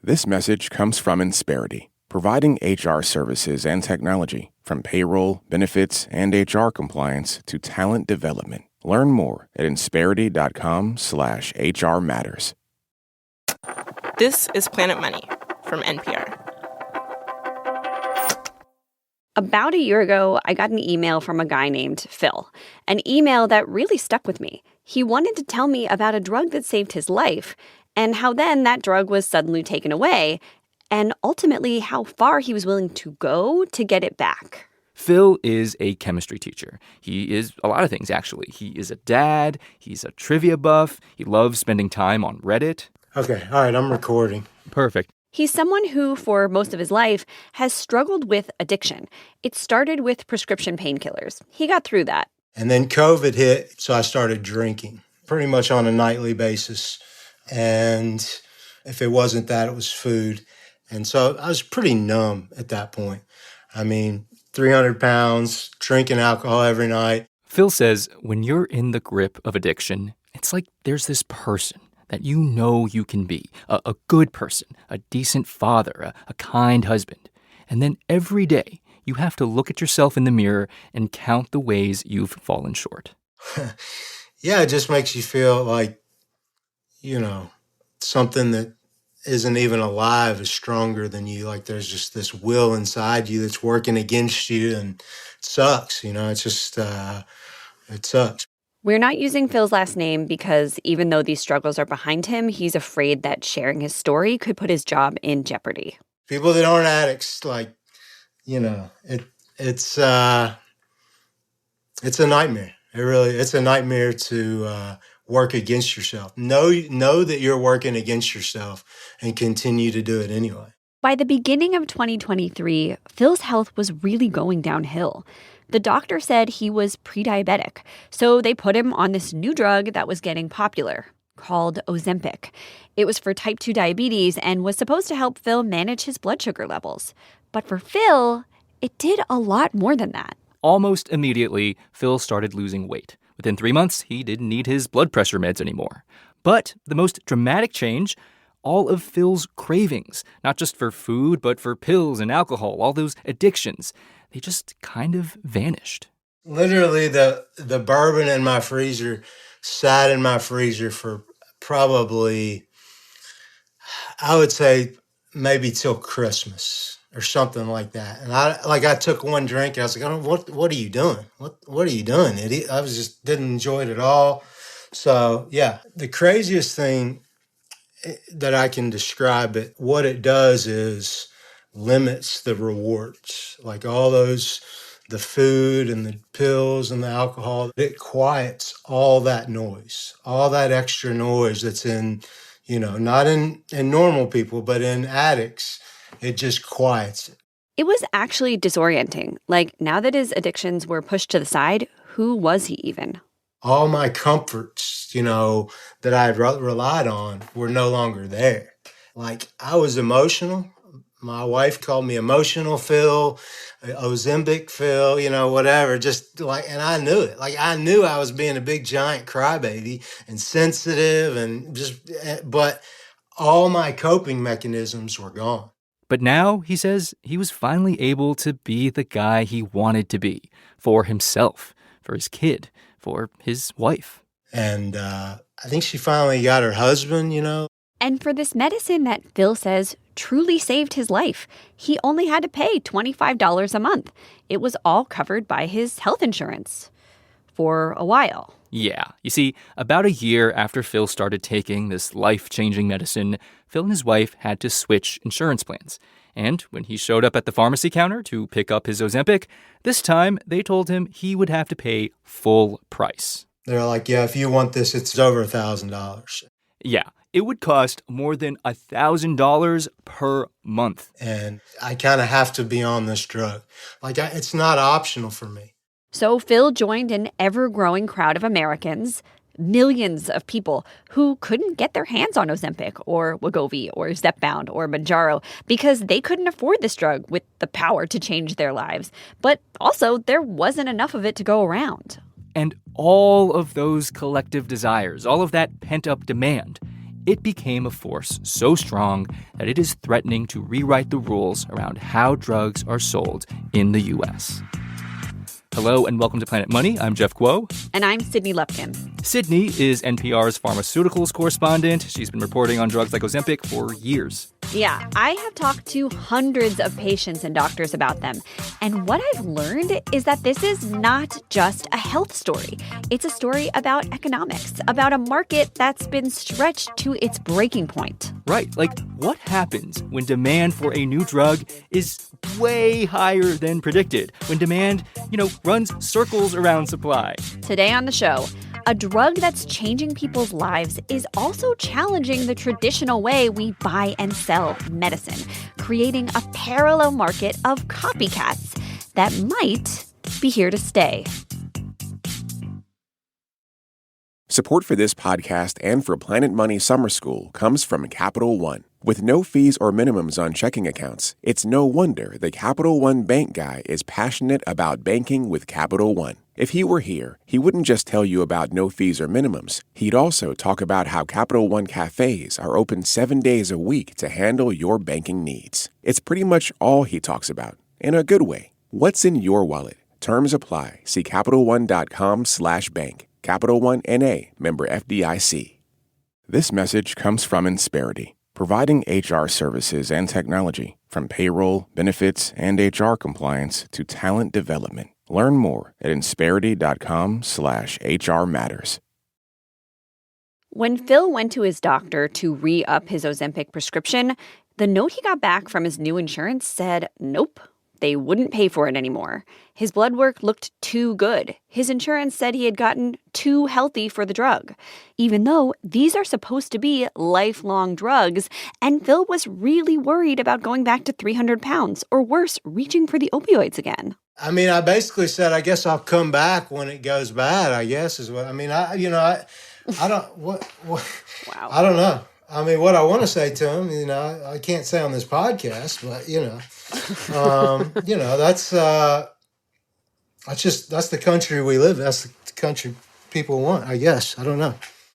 This message comes from Insperity, providing HR services and technology, from payroll, benefits, and HR compliance to talent development. Learn more at insperity.com/HR matters. This is Planet Money from NPR. About a year ago, I got an email from a guy named Phil, an email that really stuck with me. He wanted to tell me about a drug that saved his life, and how then that drug was suddenly taken away, and ultimately how far he was willing to go to get it back. Phil is a chemistry teacher. He is a lot of things, actually. He is a dad. He's a trivia buff. He loves spending time on Reddit. Okay, all right, I'm recording. Perfect. He's someone who, for most of his life, has struggled with addiction. It started with prescription painkillers. He got through that. And then COVID hit, so I started drinking pretty much on a nightly basis. And if it wasn't that, it was food. And so I was pretty numb at that point. I mean, 300 pounds, drinking alcohol every night. Phil says when you're in the grip of addiction, it's like there's this person that you know you can be, a good person, a decent father, a kind husband. And then every day you have to look at yourself in the mirror and count the ways you've fallen short. Yeah, it just makes you feel like, something that isn't even alive is stronger than you. Like there's just this will inside you that's working against you, and it sucks. It's just, it sucks. We're not using Phil's last name because even though these struggles are behind him, he's afraid that sharing his story could put his job in jeopardy. People that aren't addicts, it's a nightmare. It's a nightmare to work against yourself. Know that you're working against yourself and continue to do it anyway. By the beginning of 2023, Phil's health was really going downhill. The doctor said he was pre-diabetic, so they put him on this new drug that was getting popular, called Ozempic. It was for type 2 diabetes and was supposed to help Phil manage his blood sugar levels. But for Phil, it did a lot more than that. Almost immediately, Phil started losing weight. Within 3 months, he didn't need his blood pressure meds anymore. But the most dramatic change, all of Phil's cravings, not just for food, but for pills and alcohol, all those addictions, they just kind of vanished. Literally, the bourbon in my freezer sat in my freezer for probably, I would say, maybe till Christmas or something like that. And I took one drink and I was like, what are you doing? What are you doing, idiot? I didn't enjoy it at all. So yeah, the craziest thing that I can describe it, what it does is limits the rewards. Like all those, the food and the pills and the alcohol, it quiets all that noise, all that extra noise that's in, not in normal people, but in addicts. It just quiets it. It was actually disorienting. Like, now that his addictions were pushed to the side, who was he even? All my comforts, that I had relied on were no longer there. Like, I was emotional. My wife called me emotional Phil, Ozempic Phil, whatever. And I knew it. Like, I knew I was being a big, giant crybaby and sensitive but all my coping mechanisms were gone. But now, he says, he was finally able to be the guy he wanted to be for himself, for his kid, for his wife. And I think she finally got her husband, And for this medicine that Phil says truly saved his life, he only had to pay $25 a month. It was all covered by his health insurance for a while. Yeah. You see, about a year after Phil started taking this life-changing medicine, Phil and his wife had to switch insurance plans. And when he showed up at the pharmacy counter to pick up his Ozempic, this time they told him he would have to pay full price. They're like, yeah, if you want this, it's over $1,000. Yeah, it would cost more than $1,000 per month. And I kind of have to be on this drug. It's not optional for me. So Phil joined an ever-growing crowd of Americans, millions of people who couldn't get their hands on Ozempic or Wegovy or Zepbound or Mounjaro because they couldn't afford this drug with the power to change their lives. But also, there wasn't enough of it to go around. And all of those collective desires, all of that pent-up demand, it became a force so strong that it is threatening to rewrite the rules around how drugs are sold in the U.S. Hello and welcome to Planet Money. I'm Jeff Guo. And I'm Sydney Lupkin. Sydney is NPR's pharmaceuticals correspondent. She's been reporting on drugs like Ozempic for years. Yeah, I have talked to hundreds of patients and doctors about them. And what I've learned is that this is not just a health story. It's a story about economics, about a market that's been stretched to its breaking point. Right. Like, what happens when demand for a new drug is way higher than predicted? When demand, runs circles around supply? Today on the show, a drug that's changing people's lives is also challenging the traditional way we buy and sell medicine, creating a parallel market of copycats that might be here to stay. Support for this podcast and for Planet Money Summer School comes from Capital One. With no fees or minimums on checking accounts, it's no wonder the Capital One bank guy is passionate about banking with Capital One. If he were here, he wouldn't just tell you about no fees or minimums. He'd also talk about how Capital One cafes are open 7 days a week to handle your banking needs. It's pretty much all he talks about, in a good way. What's in your wallet? Terms apply. See CapitalOne.com/bank. Capital One N.A., member FDIC. This message comes from Insperity, providing HR services and technology, from payroll, benefits, and HR compliance to talent development. Learn more at Insperity.com/HR matters. When Phil went to his doctor to re-up his Ozempic prescription, the note he got back from his new insurance said, nope, they wouldn't pay for it anymore. His blood work looked too good. His insurance said he had gotten too healthy for the drug, even though these are supposed to be lifelong drugs, and Phil was really worried about going back to 300 pounds, or worse, reaching for the opioids again. I mean, I basically said, I guess I'll come back when it goes bad, I guess is what, I mean, I don't, what, Wow. I don't know. I mean, what I want to say to him, I can't say on this podcast, but, that's the country we live in. That's the country people want, I guess. I don't know.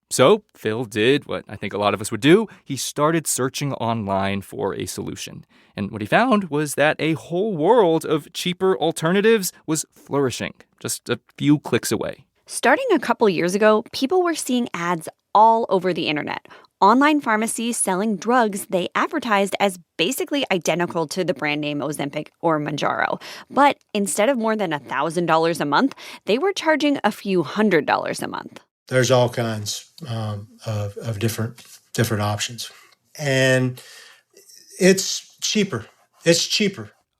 So Phil did what I think a lot of us would do. He started searching online for a solution. And what he found was that a whole world of cheaper alternatives was flourishing, just a few clicks away. Starting a couple years ago, people were seeing ads all over the internet. Online pharmacies selling drugs they advertised as basically identical to the brand name Ozempic or Mounjaro. But instead of more than $1,000 a month, they were charging a few $100s a month. There's all kinds of different options. And it's cheaper.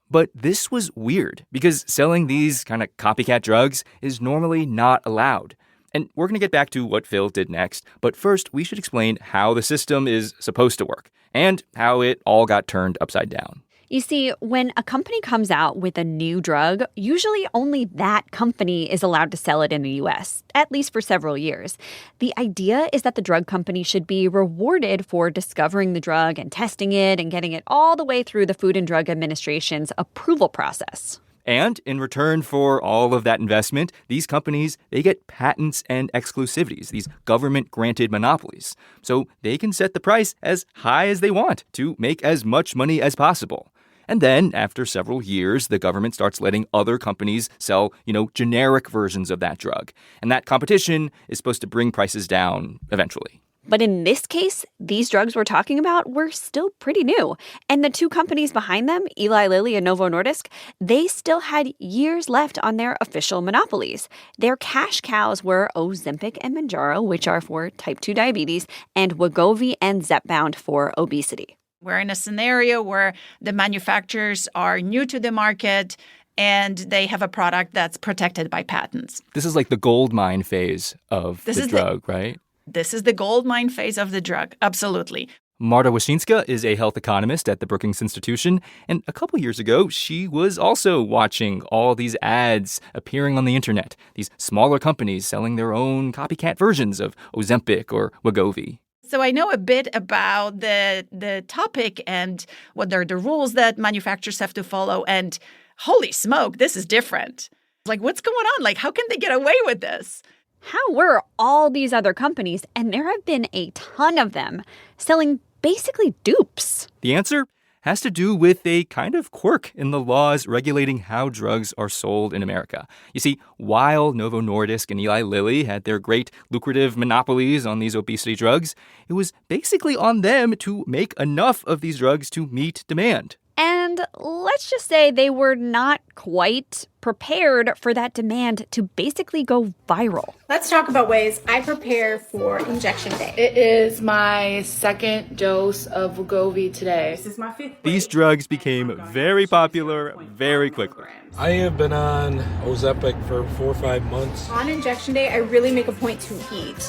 But this was weird because selling these kind of copycat drugs is normally not allowed. And we're going to get back to what Phil did next. But first, we should explain how the system is supposed to work and how it all got turned upside down. You see, when a company comes out with a new drug, usually only that company is allowed to sell it in the U.S., at least for several years. The idea is that the drug company should be rewarded for discovering the drug and testing it and getting it all the way through the Food and Drug Administration's approval process. And in return for all of that investment, these companies, they get patents and exclusivities, these government-granted monopolies. So they can set the price as high as they want to make as much money as possible. And then, after several years, the government starts letting other companies sell, generic versions of that drug. And that competition is supposed to bring prices down eventually. But in this case, these drugs we're talking about were still pretty new. And the two companies behind them, Eli Lilly and Novo Nordisk, they still had years left on their official monopolies. Their cash cows were Ozempic and Mounjaro, which are for type 2 diabetes, and Wegovy and Zepbound for obesity. We're in a scenario where the manufacturers are new to the market and they have a product that's protected by patents. This is like the gold mine phase of the drug, right? This is the gold mine phase of the drug. Absolutely. Marta Waschinska is a health economist at the Brookings Institution, and a couple years ago, she was also watching all these ads appearing on the internet, these smaller companies selling their own copycat versions of Ozempic or Wegovy. So I know a bit about the topic and what are the rules that manufacturers have to follow, and holy smoke, this is different. Like, what's going on? Like, how can they get away with this? How were all these other companies, and there have been a ton of them, selling basically dupes? The answer has to do with a kind of quirk in the laws regulating how drugs are sold in America. You see, while Novo Nordisk and Eli Lilly had their great lucrative monopolies on these obesity drugs, it was basically on them to make enough of these drugs to meet demand. And let's just say they were not quite prepared for that demand to basically go viral. Let's talk about ways I prepare for injection day. It is my second dose of Wegovy today. This is my fifth. These drugs became very popular very quickly. I have been on Ozempic for 4 or 5 months. On injection day, I really make a point to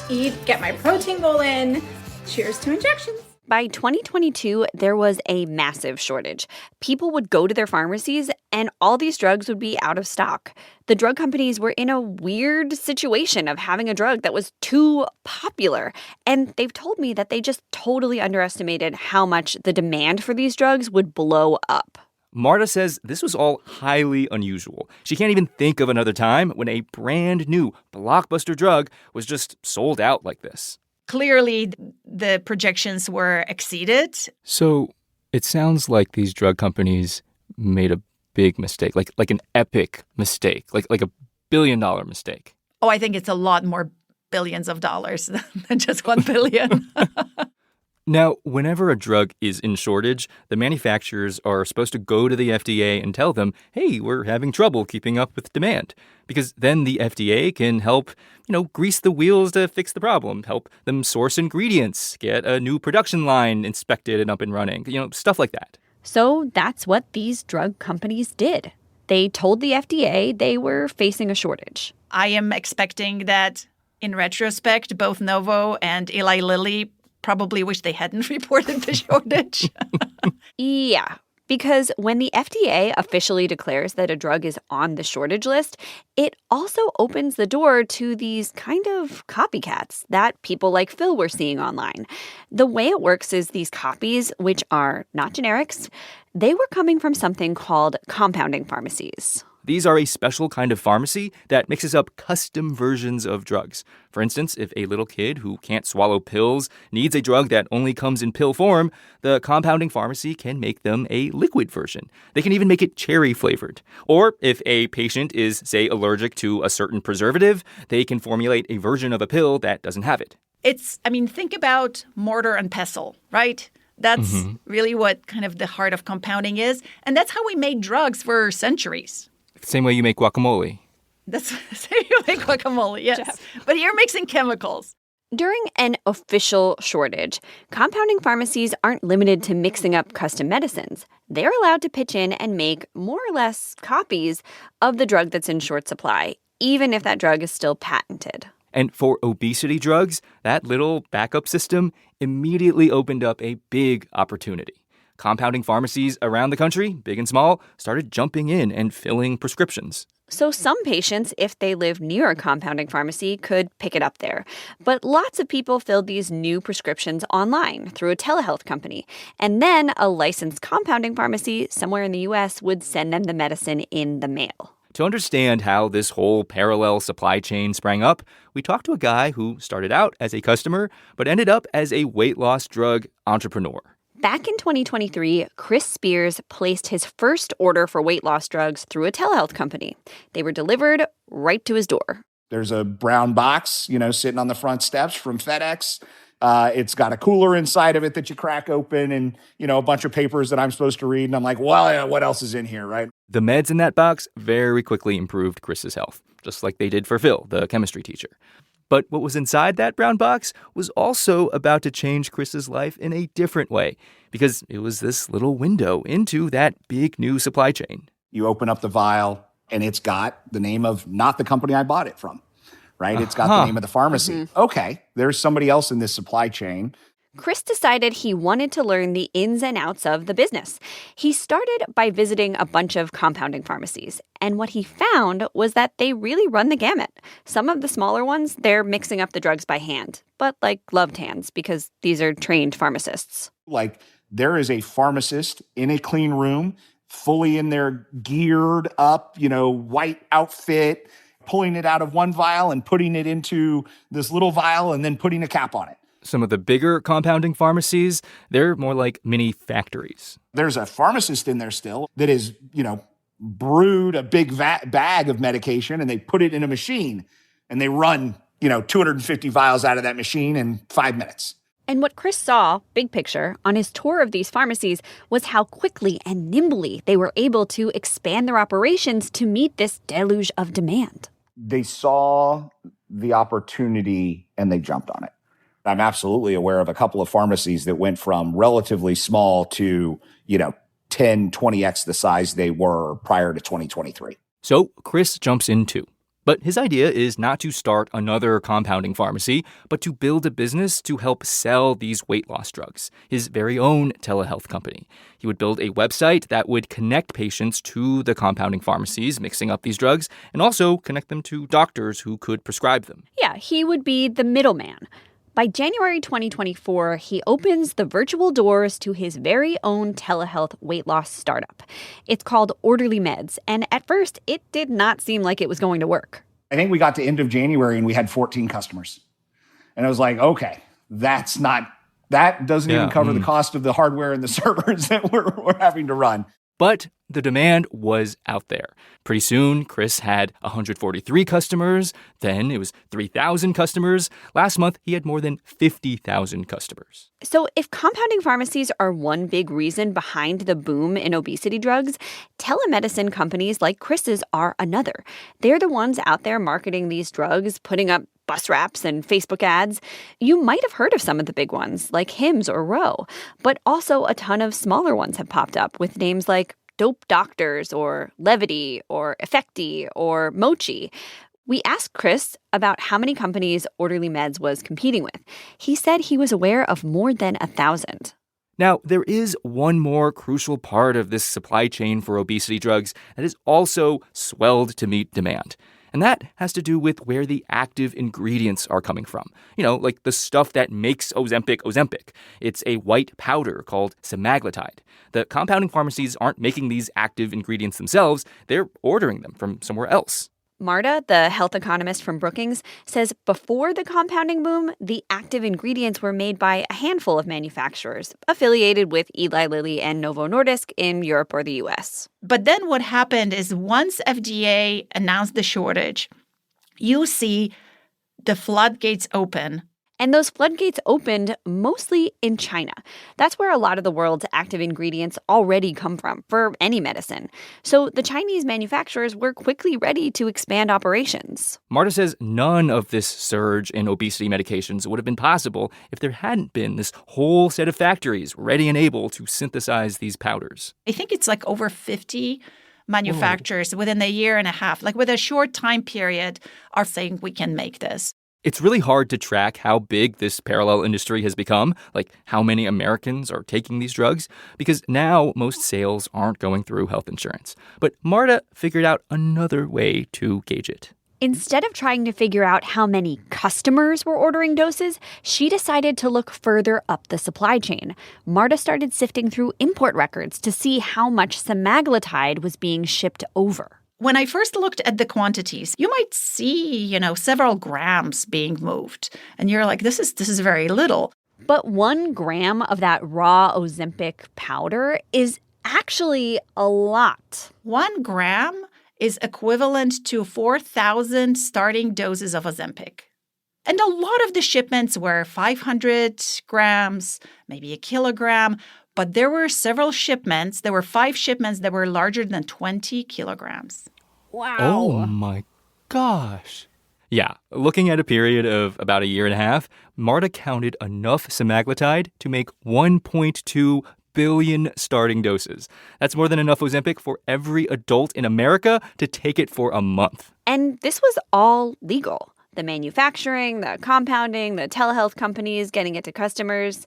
eat, get my protein goal in. Cheers to injections. By 2022, there was a massive shortage. People would go to their pharmacies and all these drugs would be out of stock. The drug companies were in a weird situation of having a drug that was too popular. And they've told me that they just totally underestimated how much the demand for these drugs would blow up. Marta says this was all highly unusual. She can't even think of another time when a brand new blockbuster drug was just sold out like this. Clearly, the projections were exceeded. So it sounds like these drug companies made a big mistake, like an epic mistake, like a $1 billion mistake. Oh, I think it's a lot more billions of dollars than just 1 billion. Now, whenever a drug is in shortage, the manufacturers are supposed to go to the FDA and tell them, hey, we're having trouble keeping up with demand. Because then the FDA can help, grease the wheels to fix the problem, help them source ingredients, get a new production line inspected and up and running, stuff like that. So that's what these drug companies did. They told the FDA they were facing a shortage. I am expecting that, in retrospect, both Novo and Eli Lilly probably wish they hadn't reported the shortage. Yeah, because when the FDA officially declares that a drug is on the shortage list, it also opens the door to these kind of copycats that people like Phil were seeing online. The way it works is these copies, which are not generics, they were coming from something called compounding pharmacies. These are a special kind of pharmacy that mixes up custom versions of drugs. For instance, if a little kid who can't swallow pills needs a drug that only comes in pill form, the compounding pharmacy can make them a liquid version. They can even make it cherry flavored. Or if a patient is, say, allergic to a certain preservative, they can formulate a version of a pill that doesn't have it. Think about mortar and pestle, right? That's really what kind of the heart of compounding is. And that's how we made drugs for centuries. Same way you make guacamole. That's how you make guacamole, yes. Jeff. But you're mixing chemicals. During an official shortage, compounding pharmacies aren't limited to mixing up custom medicines. They're allowed to pitch in and make more or less copies of the drug that's in short supply, even if that drug is still patented. And for obesity drugs, that little backup system immediately opened up a big opportunity. Compounding pharmacies around the country, big and small, started jumping in and filling prescriptions. So some patients, if they live near a compounding pharmacy, could pick it up there. But lots of people filled these new prescriptions online through a telehealth company. And then a licensed compounding pharmacy somewhere in the U.S. would send them the medicine in the mail. To understand how this whole parallel supply chain sprang up, we talked to a guy who started out as a customer but ended up as a weight loss drug entrepreneur. Back in 2023, Chris Spears placed his first order for weight loss drugs through a telehealth company. They were delivered right to his door. There's a brown box, sitting on the front steps from FedEx. It's got a cooler inside of it that you crack open and, a bunch of papers that I'm supposed to read. And I'm like, well, what else is in here, right? The meds in that box very quickly improved Chris's health, just like they did for Phil, the chemistry teacher. But what was inside that brown box was also about to change Chris's life in a different way, because it was this little window into that big new supply chain. You open up the vial, and it's got the name of not the company I bought it from, right? It's got the name of the pharmacy. Okay, there's somebody else in this supply chain. Chris decided he wanted to learn the ins and outs of the business. He started by visiting a bunch of compounding pharmacies, and what he found was that they really run the gamut. Some of the smaller ones, they're mixing up the drugs by hand, but like gloved hands, because these are trained pharmacists. Like, there is a pharmacist in a clean room, fully in their geared up, white outfit, pulling it out of one vial and putting it into this little vial and then putting a cap on it. Some of the bigger compounding pharmacies, they're more like mini factories. There's a pharmacist in there still that is, brewed a big bag of medication and they put it in a machine and they run, 250 vials out of that machine in 5 minutes. And what Chris saw, big picture, on his tour of these pharmacies was how quickly and nimbly they were able to expand their operations to meet this deluge of demand. They saw the opportunity and they jumped on it. I'm absolutely aware of a couple of pharmacies that went from relatively small to, 10, 20x the size they were prior to 2023. So Chris jumps in too. But his idea is not to start another compounding pharmacy, but to build a business to help sell these weight loss drugs, his very own telehealth company. He would build a website that would connect patients to the compounding pharmacies mixing up these drugs and also connect them to doctors who could prescribe them. Yeah, he would be the middleman. By January 2024, he opens the virtual doors to his very own telehealth weight loss startup. It's called Orderly Meds, and at first, it did not seem like it was going to work. I think we got to end of January and we had 14 customers. And I was like, okay, that doesn't even cover the cost of the hardware and the servers that we're having to run. But the demand was out there. Pretty soon, Chris had 143 customers. Then it was 3,000 customers. Last month, he had more than 50,000 customers. So if compounding pharmacies are one big reason behind the boom in obesity drugs, telemedicine companies like Chris's are another. They're the ones out there marketing these drugs, putting up bus wraps and Facebook ads. You might have heard of some of the big ones, like Hims or Ro, but also a ton of smaller ones have popped up with names like Dope Doctors or Levity or Effecti or Mochi. We asked Chris about how many companies Orderly Meds was competing with. He said he was aware of more than 1,000. Now, there is one more crucial part of this supply chain for obesity drugs that is also swelled to meet demand. And that has to do with where the active ingredients are coming from. Like the stuff that makes Ozempic. It's a white powder called semaglutide. The compounding pharmacies aren't making these active ingredients themselves. They're ordering them from somewhere else. Marta, the health economist from Brookings, says before the compounding boom, the active ingredients were made by a handful of manufacturers affiliated with Eli Lilly and Novo Nordisk in Europe or the U.S. But then what happened is once FDA announced the shortage, you see the floodgates open. And those floodgates opened mostly in China. That's where a lot of the world's active ingredients already come from for any medicine. So the Chinese manufacturers were quickly ready to expand operations. Marta says none of this surge in obesity medications would have been possible if there hadn't been this whole set of factories ready and able to synthesize these powders. I think it's like over 50 manufacturers within a year and a half, like with a short time period, are saying we can make this. It's really hard to track how big this parallel industry has become, like how many Americans are taking these drugs, because now most sales aren't going through health insurance. But Marta figured out another way to gauge it. Instead of trying to figure out how many customers were ordering doses, she decided to look further up the supply chain. Marta started sifting through import records to see how much semaglutide was being shipped over. When I first looked at the quantities, you might see, several grams being moved. And you're like, this is very little. But 1 gram of that raw Ozempic powder is actually a lot. 1 gram is equivalent to 4,000 starting doses of Ozempic. And a lot of the shipments were 500 grams, maybe a kilogram. But there were several shipments. There were 5 shipments that were larger than 20 kilograms. Wow. Oh, my gosh. Yeah, looking at a period of about a year and a half, Marta counted enough semaglutide to make 1.2 billion starting doses. That's more than enough Ozempic for every adult in America to take it for a month. And this was all legal. The manufacturing, the compounding, the telehealth companies getting it to customers.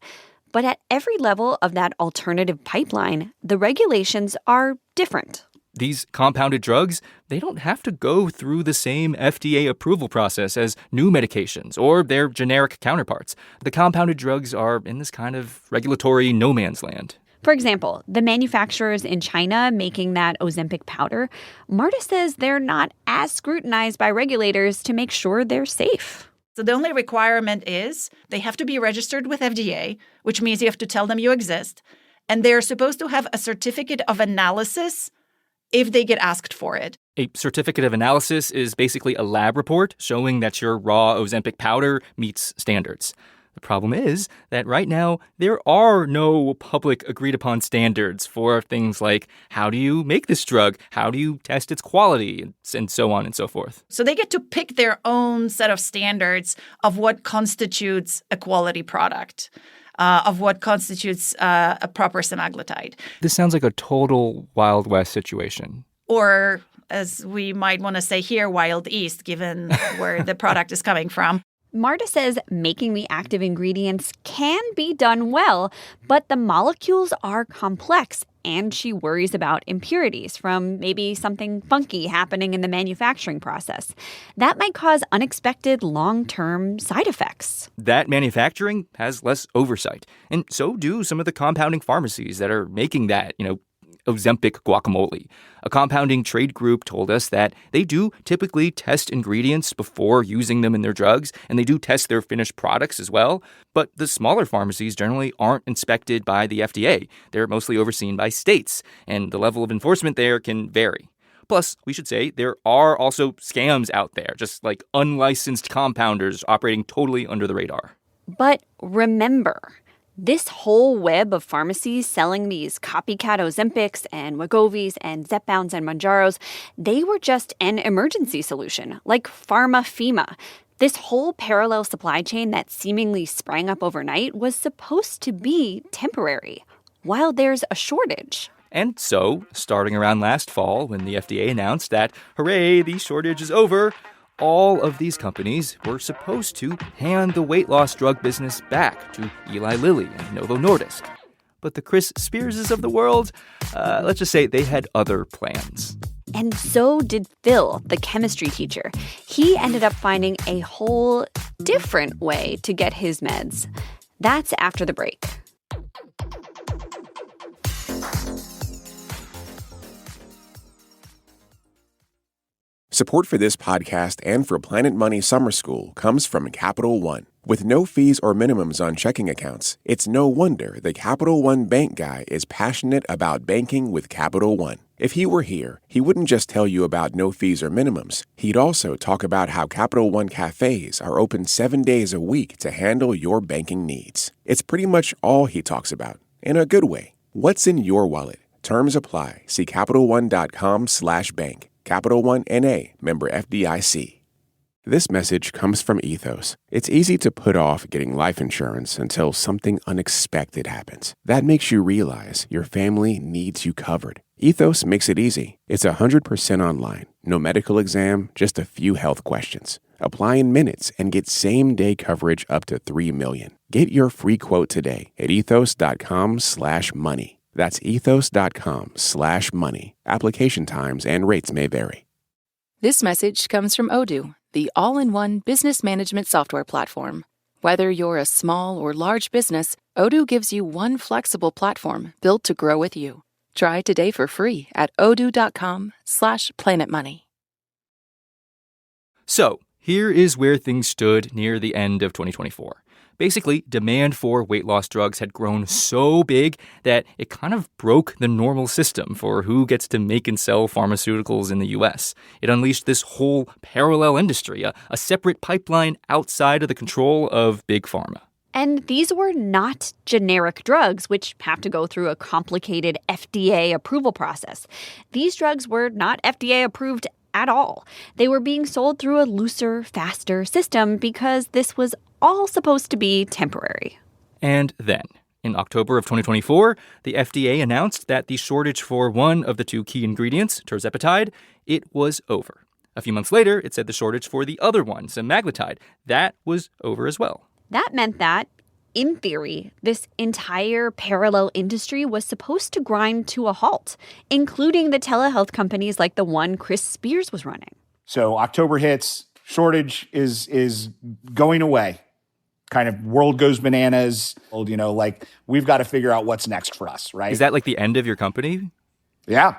But at every level of that alternative pipeline, the regulations are different. These compounded drugs, they don't have to go through the same FDA approval process as new medications or their generic counterparts. The compounded drugs are in this kind of regulatory no man's land. For example, the manufacturers in China making that Ozempic powder, Marta says they're not as scrutinized by regulators to make sure they're safe. So the only requirement is they have to be registered with FDA, which means you have to tell them you exist. And they're supposed to have a certificate of analysis if they get asked for it. A certificate of analysis is basically a lab report showing that your raw Ozempic powder meets standards. The problem is that right now, there are no public agreed-upon standards for things like how do you make this drug, how do you test its quality, and so on and so forth. So they get to pick their own set of standards of what constitutes a quality product, of what constitutes a proper semaglutide. This sounds like a total Wild West situation. Or, as we might want to say here, Wild East, given where the product is coming from. Marta says making the active ingredients can be done well, but the molecules are complex, and she worries about impurities from maybe something funky happening in the manufacturing process. That might cause unexpected long-term side effects. That manufacturing has less oversight, and so do some of the compounding pharmacies that are making that, Ozempic guacamole. A compounding trade group told us that they do typically test ingredients before using them in their drugs, and they do test their finished products as well. But the smaller pharmacies generally aren't inspected by the FDA. They're mostly overseen by states, and the level of enforcement there can vary. Plus, we should say, there are also scams out there, just like unlicensed compounders operating totally under the radar. But remember, this whole web of pharmacies selling these copycat Ozempics and Wegovys and Zepbounds and Mounjaros, they were just an emergency solution, like Pharma-FEMA. This whole parallel supply chain that seemingly sprang up overnight was supposed to be temporary, while there's a shortage. And so, starting around last fall, when the FDA announced that, hooray, the shortage is over, all of these companies were supposed to hand the weight loss drug business back to Eli Lilly and Novo Nordisk. But the Chris Spearses of the world, let's just say they had other plans. And so did Phil, the chemistry teacher. He ended up finding a whole different way to get his meds. That's after the break. Support for this podcast and for Planet Money Summer School comes from Capital One. With no fees or minimums on checking accounts, it's no wonder the Capital One bank guy is passionate about banking with Capital One. If he were here, he wouldn't just tell you about no fees or minimums. He'd also talk about how Capital One cafes are open 7 days a week to handle your banking needs. It's pretty much all he talks about, in a good way. What's in your wallet? Terms apply. See CapitalOne.com/bank. Capital One N.A., member FDIC. This message comes from Ethos. It's easy to put off getting life insurance until something unexpected happens. That makes you realize your family needs you covered. Ethos makes it easy. It's 100% online. No medical exam, just a few health questions. Apply in minutes and get same-day coverage up to $3 million. Get your free quote today at ethos.com/money. That's ethos.com/money. Application times and rates may vary. This message comes from Odoo, the all-in-one business management software platform. Whether you're a small or large business, Odoo gives you one flexible platform built to grow with you. Try today for free at odoo.com/planetmoney. So, here is where things stood near the end of 2024. Basically, demand for weight loss drugs had grown so big that it kind of broke the normal system for who gets to make and sell pharmaceuticals in the U.S. It unleashed this whole parallel industry, a separate pipeline outside of the control of Big Pharma. And these were not generic drugs, which have to go through a complicated FDA approval process. These drugs were not FDA approved at all. They were being sold through a looser, faster system because this was all supposed to be temporary. And then, in October of 2024, the FDA announced that the shortage for one of the two key ingredients, tirzepatide, it was over. A few months later, it said the shortage for the other one, semaglutide, that was over as well. That meant that, in theory, this entire parallel industry was supposed to grind to a halt, including the telehealth companies like the one Chris Spears was running. So October hits, shortage is going away. kind of world goes bananas. Like we've got to figure out what's next for us, right? Is that like the end of your company? Yeah.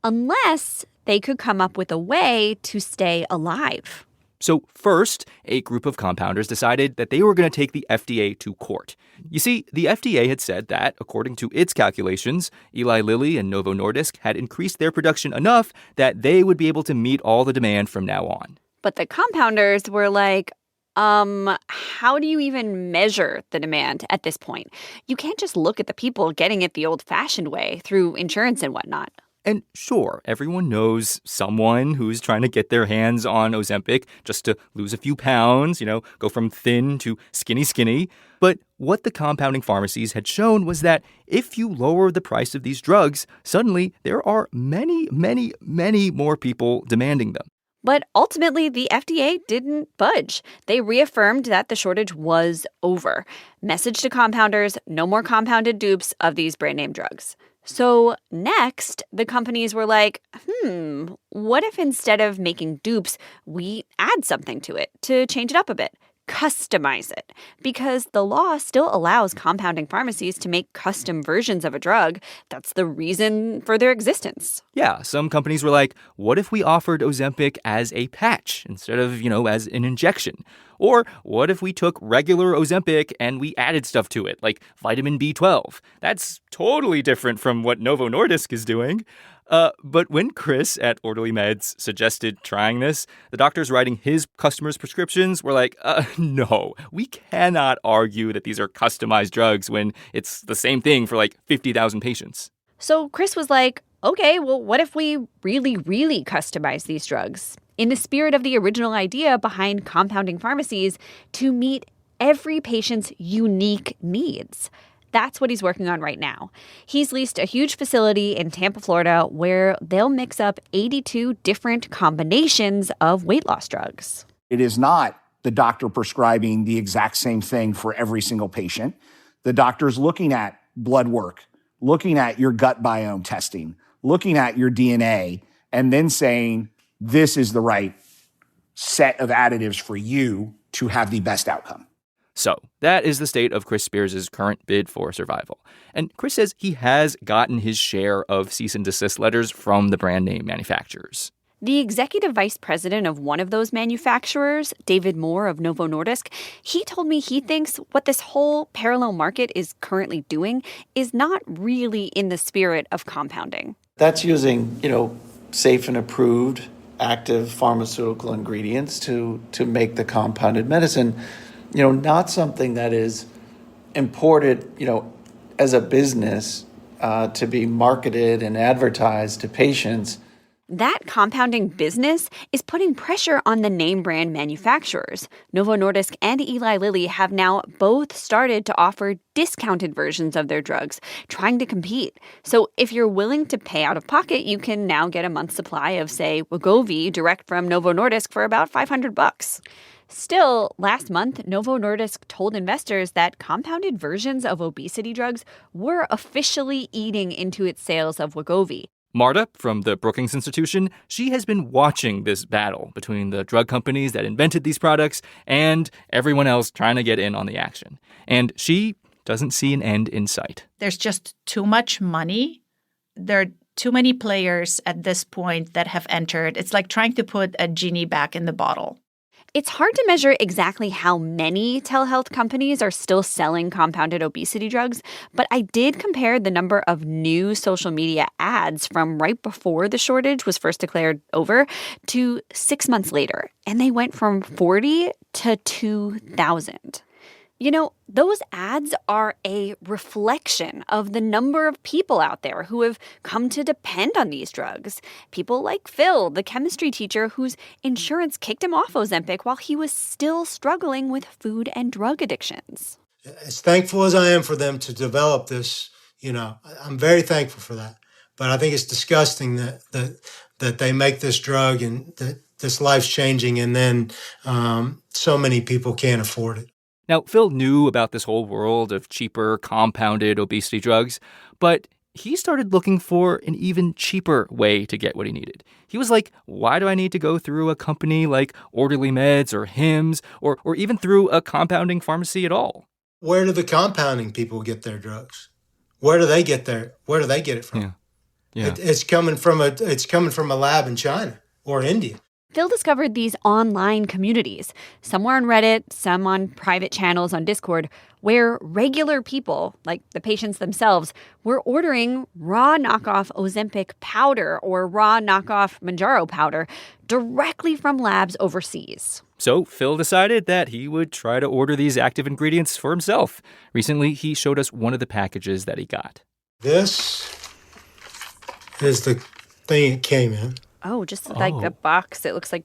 Unless they could come up with a way to stay alive. So first, a group of compounders decided that they were going to take the FDA to court. You see, the FDA had said that, according to its calculations, Eli Lilly and Novo Nordisk had increased their production enough that they would be able to meet all the demand from now on. But the compounders were like, how do you even measure the demand at this point? You can't just look at the people getting it the old-fashioned way through insurance and whatnot. And sure, everyone knows someone who's trying to get their hands on Ozempic just to lose a few pounds, go from thin to skinny. But what the compounding pharmacies had shown was that if you lower the price of these drugs, suddenly there are many, many, many more people demanding them. But ultimately, the FDA didn't budge. They reaffirmed that the shortage was over. Message to compounders, no more compounded dupes of these brand name drugs. So next, the companies were like, what if instead of making dupes, we add something to it to change it up a bit? Customize it, because the law still allows compounding pharmacies to make custom versions of a drug. That's the reason for their existence. Yeah, some companies were like, what if we offered Ozempic as a patch instead of, as an injection? Or what if we took regular Ozempic and we added stuff to it, like vitamin B12? That's totally different from what Novo Nordisk is doing. But when Chris at Orderly Meds suggested trying this, the doctors writing his customers' prescriptions were like, no, we cannot argue that these are customized drugs when it's the same thing for like 50,000 patients. So Chris was like, okay, well, what if we really, really customize these drugs in the spirit of the original idea behind compounding pharmacies to meet every patient's unique needs? That's what he's working on right now. He's leased a huge facility in Tampa, Florida, where they'll mix up 82 different combinations of weight loss drugs. It is not the doctor prescribing the exact same thing for every single patient. The doctor's looking at blood work, looking at your gut biome testing, looking at your DNA, and then saying, this is the right set of additives for you to have the best outcome. So that is the state of Chris Spears' current bid for survival. And Chris says he has gotten his share of cease and desist letters from the brand name manufacturers. The executive vice president of one of those manufacturers, David Moore of Novo Nordisk, he told me he thinks what this whole parallel market is currently doing is not really in the spirit of compounding. That's using, safe and approved active pharmaceutical ingredients to make the compounded medicine. Not something that is imported, as a business to be marketed and advertised to patients. That compounding business is putting pressure on the name brand manufacturers. Novo Nordisk and Eli Lilly have now both started to offer discounted versions of their drugs, trying to compete. So if you're willing to pay out of pocket, you can now get a month's supply of, say, Wegovy direct from Novo Nordisk for about $500. Still, last month, Novo Nordisk told investors that compounded versions of obesity drugs were officially eating into its sales of Wegovy. Marta from the Brookings Institution, she has been watching this battle between the drug companies that invented these products and everyone else trying to get in on the action. And she doesn't see an end in sight. There's just too much money. There are too many players at this point that have entered. It's like trying to put a genie back in the bottle. It's hard to measure exactly how many telehealth companies are still selling compounded obesity drugs, but I did compare the number of new social media ads from right before the shortage was first declared over to 6 months later, and they went from 40 to 2,000. Those ads are a reflection of the number of people out there who have come to depend on these drugs. People like Phil, the chemistry teacher whose insurance kicked him off Ozempic while he was still struggling with food and drug addictions. As thankful as I am for them to develop this, I'm very thankful for that. But I think it's disgusting that they make this drug and that this life's changing and then so many people can't afford it. Now, Phil knew about this whole world of cheaper, compounded obesity drugs, but he started looking for an even cheaper way to get what he needed. He was like, why do I need to go through a company like Orderly Meds or Hims or even through a compounding pharmacy at all? Where do the compounding people get their drugs? Where do they get it from? Yeah. It's coming from a lab in China or India. Phil discovered these online communities, some were on Reddit, some on private channels on Discord, where regular people, like the patients themselves, were ordering raw knockoff Ozempic powder or raw knockoff Mounjaro powder directly from labs overseas. So Phil decided that he would try to order these active ingredients for himself. Recently, he showed us one of the packages that he got. This is the thing it came in. Oh, just like a box. It looks like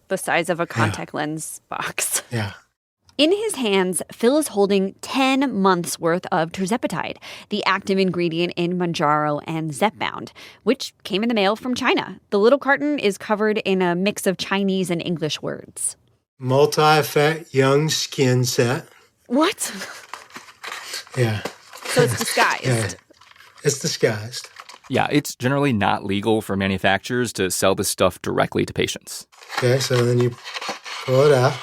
the size of a contact lens box. Yeah. In his hands, Phil is holding 10 months' worth of tirzepatide, the active ingredient in Mounjaro and Zepbound, which came in the mail from China. The little carton is covered in a mix of Chinese and English words. Multi-effect young skin set. What? Yeah. So it's disguised. Yeah. It's disguised. Yeah, it's generally not legal for manufacturers to sell this stuff directly to patients. Okay, so then you pull it out.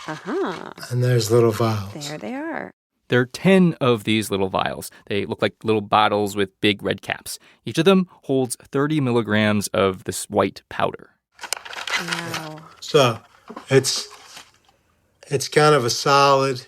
Uh-huh. And there's little vials. There they are. There are 10 of these little vials. They look like little bottles with big red caps. Each of them holds 30 milligrams of this white powder. Wow. So it's kind of a solid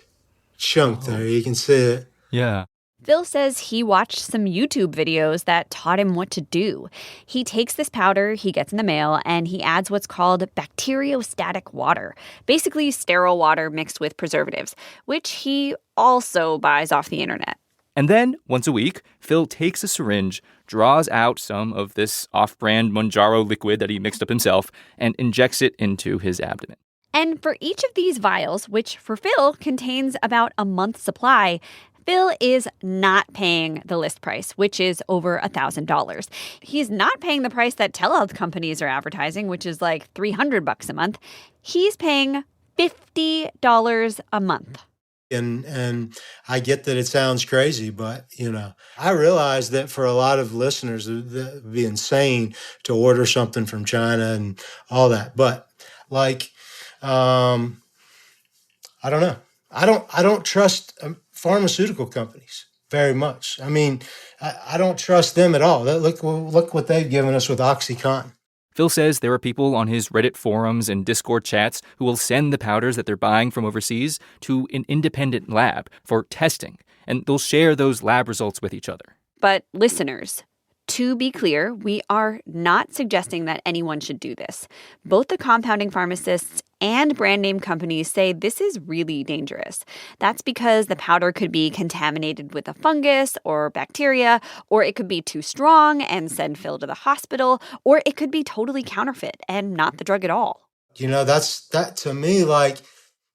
chunk there. You can see it. Yeah. Phil says he watched some YouTube videos that taught him what to do. He takes this powder he gets in the mail and he adds what's called bacteriostatic water, basically sterile water mixed with preservatives, which he also buys off the internet. And then, once a week, Phil takes a syringe, draws out some of this off-brand Mounjaro liquid that he mixed up himself, and injects it into his abdomen. And for each of these vials, which for Phil contains about a month's supply, Phil is not paying the list price, which is over $1,000. He's not paying the price that telehealth companies are advertising, which is like $300 a month. He's paying $50 a month. And I get that it sounds crazy, but, I realize that for a lot of listeners, it would be insane to order something from China and all that. But, I don't know. I don't trust pharmaceutical companies very much. I mean, I don't trust them at all. Look what they've given us with OxyContin. Phil says there are people on his Reddit forums and Discord chats who will send the powders that they're buying from overseas to an independent lab for testing, and they'll share those lab results with each other. But listeners, to be clear, we are not suggesting that anyone should do this. Both the compounding pharmacists and brand name companies say this is really dangerous. That's because the powder could be contaminated with a fungus or bacteria, or it could be too strong and send Phil to the hospital, or it could be totally counterfeit and not the drug at all. That to me,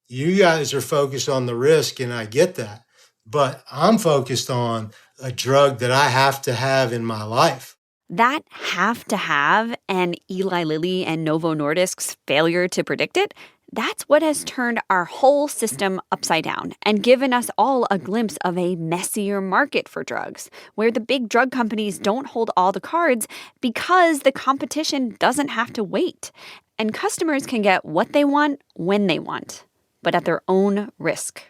you guys are focused on the risk, and I get that. But I'm focused on a drug that I have to have in my life. That have to have, and Eli Lilly and Novo Nordisk's failure to predict it, that's what has turned our whole system upside down and given us all a glimpse of a messier market for drugs, where the big drug companies don't hold all the cards because the competition doesn't have to wait. And customers can get what they want when they want, but at their own risk.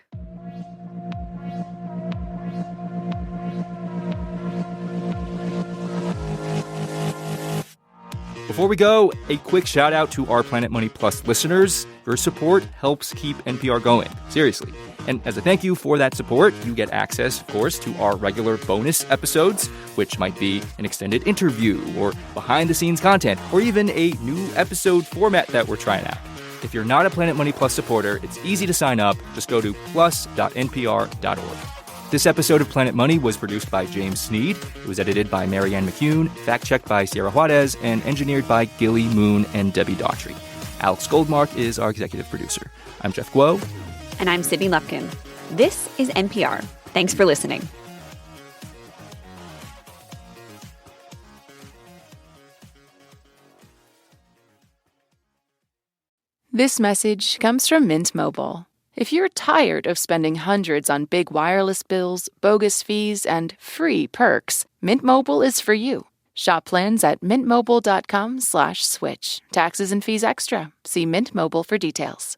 Before we go, a quick shout out to our Planet Money Plus listeners. Your support helps keep NPR going. Seriously. And as a thank you for that support, you get access, of course, to our regular bonus episodes, which might be an extended interview or behind-the-scenes content, or even a new episode format that we're trying out. If you're not a Planet Money Plus supporter, it's easy to sign up. Just go to plus.npr.org. This episode of Planet Money was produced by James Sneed. It was edited by Marianne McCune, fact-checked by Sierra Juarez, and engineered by Gilly Moon and Debbie Daughtry. Alex Goldmark is our executive producer. I'm Jeff Guo. And I'm Sydney Lufkin. This is NPR. Thanks for listening. This message comes from Mint Mobile. If you're tired of spending hundreds on big wireless bills, bogus fees, and free perks, Mint Mobile is for you. Shop plans at mintmobile.com/switch. Taxes and fees extra. See Mint Mobile for details.